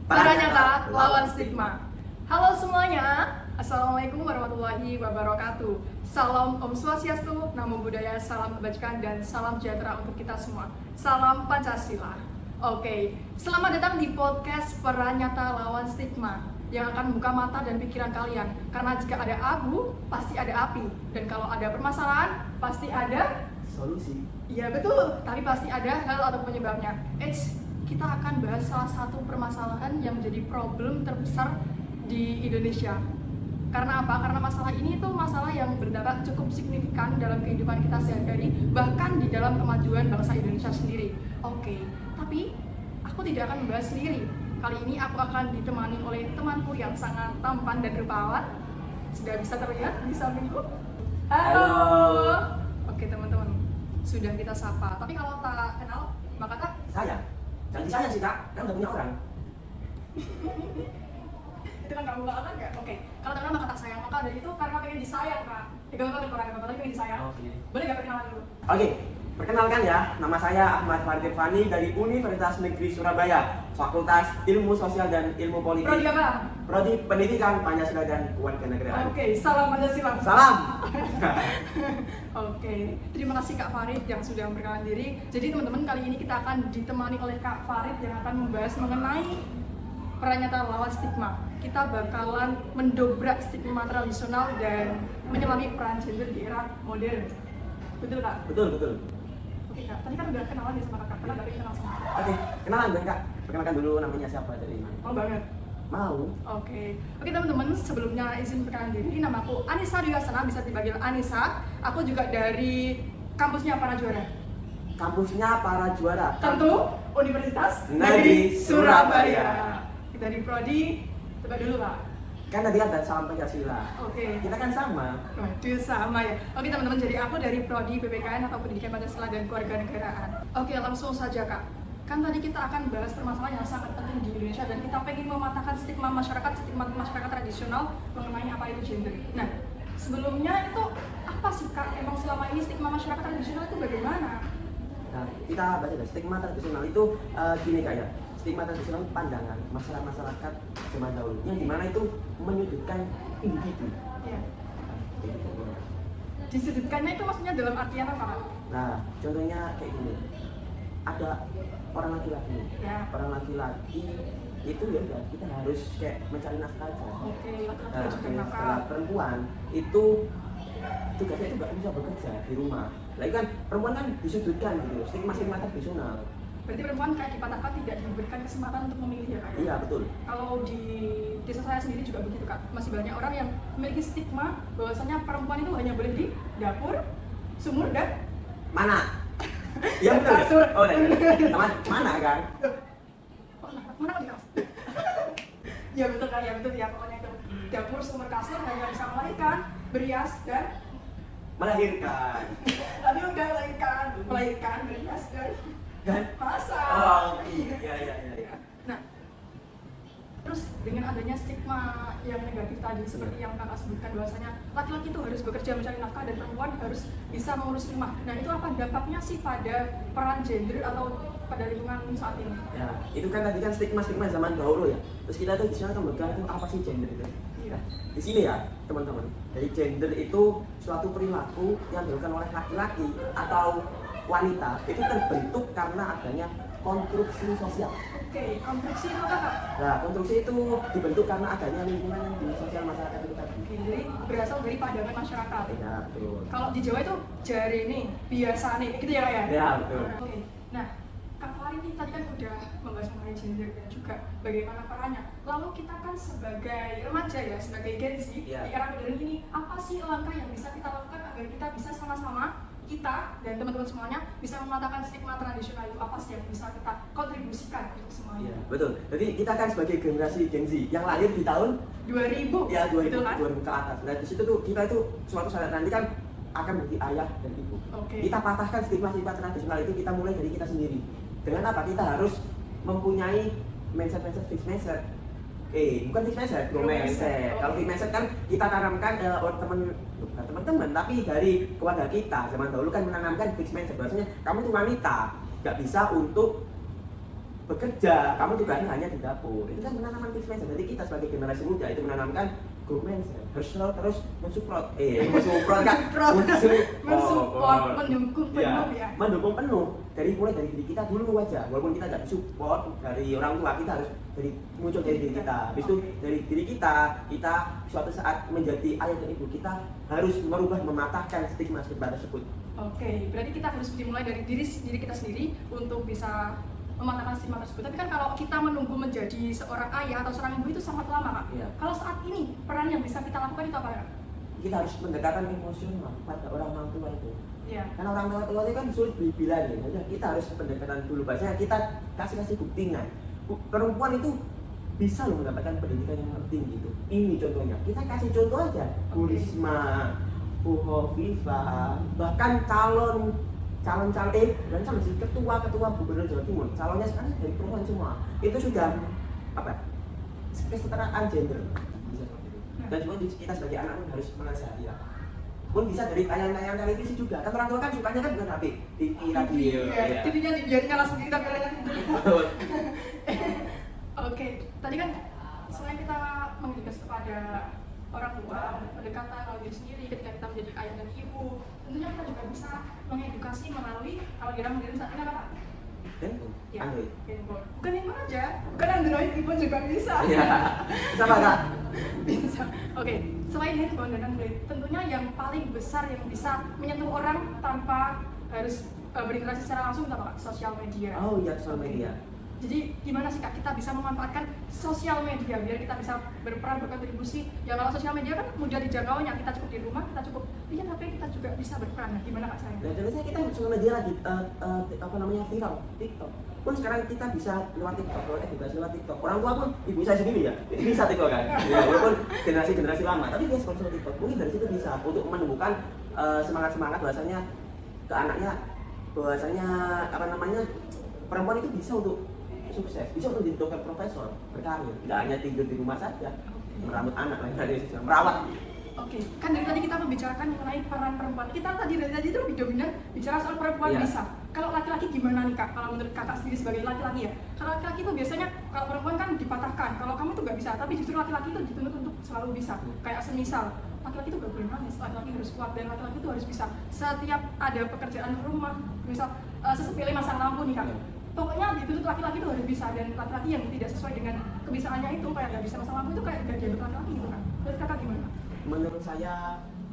Paranyata lawan stigma. Halo semuanya, Assalamualaikum warahmatullahi wabarakatuh. Salam Om Swastiastu, Namo Buddhaya, salam kebajikan dan salam sejahtera untuk kita semua. Salam Pancasila. Oke, selamat datang di podcast Paranyata lawan stigma yang akan membuka mata dan pikiran kalian. Karena jika ada abu, pasti ada api. Dan kalau ada permasalahan, pasti ada solusi. Iya betul, tapi pasti ada hal atau penyebabnya. Kita akan bahas salah satu permasalahan yang menjadi problem terbesar di Indonesia. Karena apa? Karena masalah ini tuh masalah yang berdampak cukup signifikan dalam kehidupan kita sehari-hari, bahkan di dalam kemajuan bangsa Indonesia sendiri. Oke, tapi aku tidak akan membahas sendiri. Kali ini aku akan ditemani oleh temanku yang sangat tampan dan rupawan. Sudah bisa terlihat di sampingku. Halo. Oke teman-teman, sudah kita sapa. Tapi kalau tak kenal, maka tak Saya? Jangan disayang sih kak, kan udah punya orang. itu kan kamu kan nggak? Oke, kalau tak kenal maka tak sayang. Maka dari itu karena pengen disayang kak. Kalau kan orang tapi pengen disayang. Oke. Boleh nggak perkenalan dulu? Oke, perkenalkan ya, nama saya Ahmad Farid Irfani dari Universitas Negeri Surabaya, Fakultas Ilmu Sosial dan Ilmu Politik. Prodi apa? Prodi Pendidikan Pancasila dan Kewarganegaraan. Oke, salam Pancasila. Salam. Oke, terima kasih Kak Farid yang sudah memperkenalkan diri. Jadi teman-teman, kali ini kita akan ditemani oleh Kak Farid yang akan membahas mengenai Paranyata lawan stigma. Kita bakalan mendobrak stigma tradisional dan menyelami peran gender di era modern. Betul Kak? Betul, betul. Oke Kak, tadi kan udah kenalan ya sama Kakak, kenapa kenal sama Kakak? Oke, kenalan dong kak. Perkenalkan dulu namanya siapa dari mana? Oh banget. Mau? Oke teman-teman, sebelumnya izin perkenalan diri, nama aku Anissa Dwiasana, bisa dipanggil Anissa. Aku juga dari kampusnya Para Juara. Kampusnya Para Juara. Tentu Universitas Negeri Surabaya. Kita di Prodi, coba dulu Pak. Kan tadi ada salam Pancasila. Oke. Kita kan sama. Waduh sama ya. Oke teman-teman, jadi aku dari Prodi PPKN atau Pendidikan Pancasila dan Kewarganegaraan. Oke, langsung saja Kak. Kan tadi kita akan bahas permasalahan yang sangat penting di Indonesia dan kita pengen mematahkan stigma masyarakat tradisional mengenai apa itu gender. Nah, sebelumnya itu apa sih Kak? Emang selama ini stigma masyarakat tradisional itu bagaimana? Nah, kita baca deh, stigma tradisional itu gini kayak stigma tradisional itu pandangan masyarakat zaman dahulu yang dimana itu menyudutkan individu. Iya. Gitu. Disudutkannya itu maksudnya dalam artian apa Kak? Nah, contohnya kayak gini, ada orang laki-laki, Ya. orang laki-laki itu ya udah kita harus kayak mencari nafkah aja. Oke, laki-laki Nah, juga kalau nakal. perempuan itu tugasnya itu nggak bisa bekerja di rumah. Lagi kan perempuan kan disudutkan gitu, stigma tradisional. Berarti perempuan kayak dipatahkan tidak diberikan kesempatan untuk memilih ya Kak? Iya betul. Kalau di desa saya sendiri juga begitu Kak, masih banyak orang yang memiliki stigma bahwasanya perempuan itu hanya boleh di dapur, sumur dan Mana? Iya betul. kasur. Oh, mana kan? Mana kok di kasur? Ya betul Kak, ya betul ya, pokoknya itu dapur, sumur, kasur hanya bisa melahirkan, berias dan Melahirkan. tadi udah melahirkan, berias dan masak. Oh iya. Nah, terus dengan adanya stigma yang negatif tadi seperti yang Kakak sebutkan bahwasanya laki-laki itu harus bekerja mencari nafkah dan perempuan harus bisa mengurus rumah. Nah, itu apa dampaknya sih pada peran gender atau pada lingkungan saat ini? Ya, itu kan tadi kan stigma zaman dahulu ya. Terus kita tuh di sana kan itu apa sih gender itu? Iya. Di sini ya, teman-teman. Jadi gender itu suatu perilaku yang dilakukan oleh laki-laki atau wanita itu terbentuk karena adanya konstruksi sosial. Oke, konstruksi itu apa Kak? Nah, konstruksi itu dibentuk karena adanya lingkungan yang di sosial masyarakat itu tadi. Oke, jadi berasal dari pandangan masyarakat. Ya, betul. Kalau di Jawa itu jari nih, biasa nih, gitu ya Kak ya? Ya, betul. Oke, nah Kak Farid ini tadi kan udah membahas mengenai gender dan juga bagaimana perannya. Lalu kita kan sebagai remaja ya, sebagai Gen Z Iya. di era modern ini, apa sih langkah yang bisa kita lakukan agar kita bisa sama-sama kita dan teman-teman semuanya bisa mematahkan stigma tradisional itu? Apa sih yang bisa kita kontribusikan untuk semuanya? Iya, betul. Jadi kita kan sebagai generasi Gen Z yang lahir di tahun 2000, ya 2000, gitu kan? 2000 ke atas. Nah, di situ tuh kita itu suatu saat nanti kan akan menjadi ayah dan ibu. Oke. Kita patahkan stigma tradisional itu kita mulai dari kita sendiri. Dengan apa? Kita harus mempunyai mindset fixed mindset. Bukan fixed mindset, grow mindset. Kalau fixed mindset kan kita tanamkan bukan teman-teman, tapi dari keluarga kita zaman dahulu kan menanamkan fixed mindset bahwasanya kamu itu wanita, nggak bisa untuk bekerja, kamu tugasnya hanya di dapur. Itu kan menanamkan fixed mindset. Jadi kita sebagai generasi muda itu menanamkan growth mindset. Harus selalu terus mensupport kan? mensupport, mendukung penuh ya. Mendukung penuh. Mulai dari diri kita dulu aja. Walaupun kita nggak support dari orang tua, kita harus muncul dari diri kita. Habis itu dari diri kita suatu saat menjadi ayah dan ibu, kita harus merubah, mematahkan stigma tersebut. Oke, berarti kita harus dimulai dari diri kita sendiri untuk bisa mematahkan stigma tersebut. Tapi kan kalau kita menunggu menjadi seorang ayah atau seorang ibu itu sangat lama, Kak. Iya. Kalau saat ini peran yang bisa kita lakukan itu apa, Kak? Kita harus pendekatan emosional pada orang tua itu. Iya. Karena orang tua itu kan sulit dibilangin. Kita harus pendekatan dulu. Bahasanya kita kasih buktinya. Perempuan itu bisa loh mendapatkan pendidikan yang tinggi gitu. Ini contohnya. Kita kasih contoh aja. Bu Risma, Bu Hovifah, bahkan calon ketua gubernur Jawa Timur, calonnya sekarang dari perempuan semua. Itu sudah kesetaraan gender bisa seperti itu. Dan juga kita sebagai anak pun harus menasihati ya. Pun bisa dari tayangan televisi juga. Kan orang tua kan sukanya kan bukan HP, TV, radio. Iya. TV-nya biarin nyala sendiri tapi orangnya tidur. Oke, tadi kan selain kita mengedukasi kepada orang tua, pendekatan kalau diri sendiri ketika kita menjadi ayah dan ibu, tentunya kita juga bisa mengedukasi melalui kalau kita modern saat ini apa? Handphone, Ya, Android. handphone. Bukan handphone aja, bukan Android, iPhone juga bisa. Iya. Sama Kak. Bisa. Oke, selain handphone dan Android, tentunya yang paling besar yang bisa menyentuh orang tanpa harus berinteraksi secara langsung apa, Kak? Sosial media. Oh iya, sosial media. Jadi gimana sih, Kak, kita bisa memanfaatkan sosial media biar kita bisa berperan, berkontribusi. Ya kalau sosial media kan mudah dijangkaunya, kita cukup di rumah, kita cukup lihat HP, kita juga bisa berperan. Nah, gimana, Kak, saya? Dan contohnya kita sosial media lagi viral, TikTok. Pun sekarang kita bisa lewat TikTok, lewat TikTok. Orang tua pun, ibu saya sendiri ya, bisa TikTok kan. Ya, walaupun generasi lama, tapi dia sponsor TikTok. Mungkin dari situ bisa untuk menumbuhkan semangat bahwasanya ke anaknya, bahwasanya perempuan itu bisa untuk sukses, bisa untuk jadi dokter profesor, berkarir, tidak hanya tidur di rumah saja, merawat anak lain merawat. Oke, kan dari tadi kita membicarakan mengenai peran perempuan. Kita dari tadi itu lebih dominan bicara soal perempuan bisa. Kalau laki-laki gimana nih, Kak? Kalau menurut Kakak sendiri sebagai laki-laki ya, kalau laki-laki itu biasanya kalau perempuan kan dipatahkan, kalau kamu tuh nggak bisa, tapi justru laki-laki itu dituntut untuk selalu bisa. Kayak semisal laki-laki itu gak boleh nangis, laki-laki harus kuat dan laki-laki itu harus bisa. Setiap ada pekerjaan rumah, misal sesepele masang lampu nih, Kak. Pokoknya dituntut laki-laki itu harus bisa, dan laki-laki yang tidak sesuai dengan kebisaannya itu kayak nggak bisa masang lampu itu kayak nggak dianggap laki-laki gitu kan. Menurut Kakak gimana? Menurut saya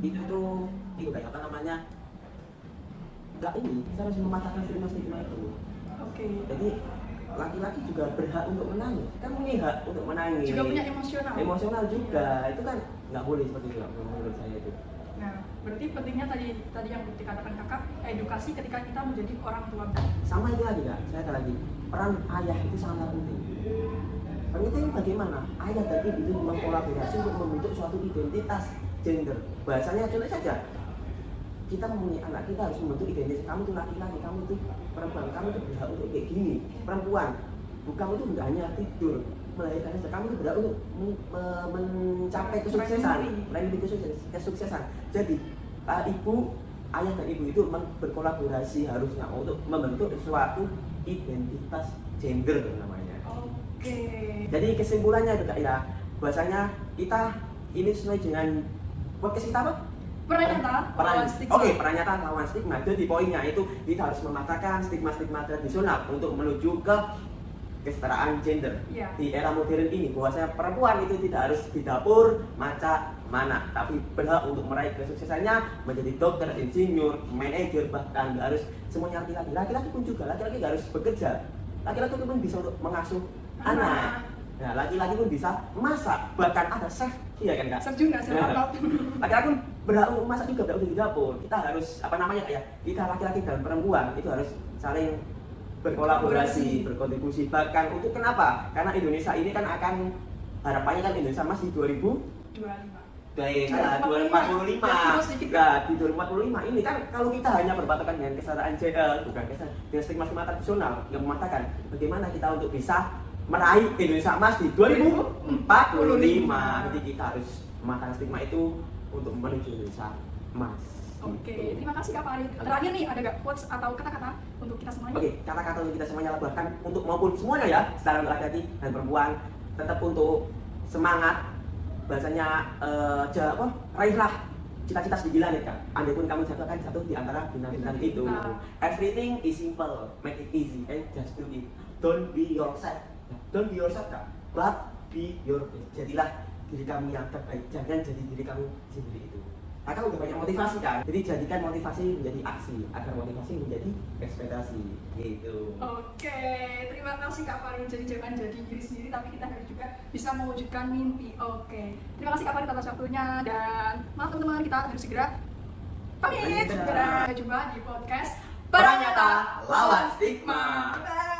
itu kayak apa namanya, kita harus mematahkan stigma itu. Oke. Jadi laki-laki juga berhak untuk menangis, kan punya hak untuk menangis. Juga punya emosional juga, itu kan nggak boleh seperti itu menurut saya itu. Nah, berarti pentingnya tadi yang dikatakan Kakak, edukasi ketika kita menjadi orang tua. Sama itu lagi Kak, saya ada lagi, peran ayah itu sangat penting. Penting bagaimana ayah dan ibu itu mengkolaborasi untuk membentuk suatu identitas gender. Bahasanya contoh saja, kita mempunyai anak, kita harus membentuk identitas. Kamu itu laki-laki, kamu itu perempuan, kamu itu berhak untuk kayak gini. Perempuan, kamu itu tidak hanya tidur melahirkan saja, kamu itu berhak untuk mencapai kesuksesan, melainkan kesuksesan. Jadi ayah dan ibu itu berkolaborasi harusnya untuk membentuk suatu identitas gender namanya. Oke. Jadi kesimpulannya itu Kak ya, bahwasanya kita ini sesuai dengan podcast kita apa? Peran nyata lawan stigma. Jadi poinnya itu kita harus mematahkan stigma-stigma tradisional untuk menuju ke kesetaraan gender. Di era modern ini, bahwasanya perempuan itu tidak harus di dapur maca mana, tapi berhak untuk meraih kesuksesannya menjadi dokter, insinyur, manajer, bahkan nggak harus semuanya laki-laki. Laki-laki pun juga, laki-laki nggak harus bekerja. Laki-laki pun bisa untuk mengasuh anak. Nah, laki-laki pun bisa masak, bahkan ada chef, iya kan Kak? Chef juga, laki-laki pun berhak untuk masak juga, berhak untuk di dapur. Kita harus kita laki-laki dan perempuan itu harus saling berkolaborasi, berkontribusi. Bahkan untuk kenapa? Karena Indonesia ini kan akan harapannya kan Indonesia masih 2025. 2045. Nah, di 2045 ini kan kalau kita hanya berpatokan dengan kesetaraan gender, bukan dengan stigma tradisional yang mematahkan, bagaimana kita untuk bisa meraih Indonesia Emas di 2045. Jadi kita harus mematahkan stigma itu untuk menuju Indonesia Emas. Oke, terima kasih Kak Farid. Terakhir nih, ada gak quotes atau kata-kata untuk kita semuanya? Oke, kata-kata untuk kita semuanya bahkan untuk maupun semuanya ya, setara untuk laki-laki dan perempuan, tetap untuk semangat. Bahasanya raihlah cita-cita setinggi langit Kak. Andai pun kamu jatuh akan jatuh di antara bintang-bintang itu. Everything is simple, make it easy and just do it. Don't be yourself. Don't be yourself Kak, but be your best. Jadilah diri kamu yang terbaik, jangan jadi diri kamu sendiri itu. Kakak udah banyak motivasi kan, jadi jadikan motivasi menjadi aksi, agar motivasi menjadi ekspektasi gitu. Oke, terima kasih Kak Farid. Jadi jangan jadi diri sendiri, tapi kita harus juga bisa mewujudkan mimpi. Oke, terima kasih Kak Farid atas waktunya, dan maaf teman-teman, kita harus segera pamit. Segera jumpa di podcast Peran Nyata Lawan Stigma. Bye.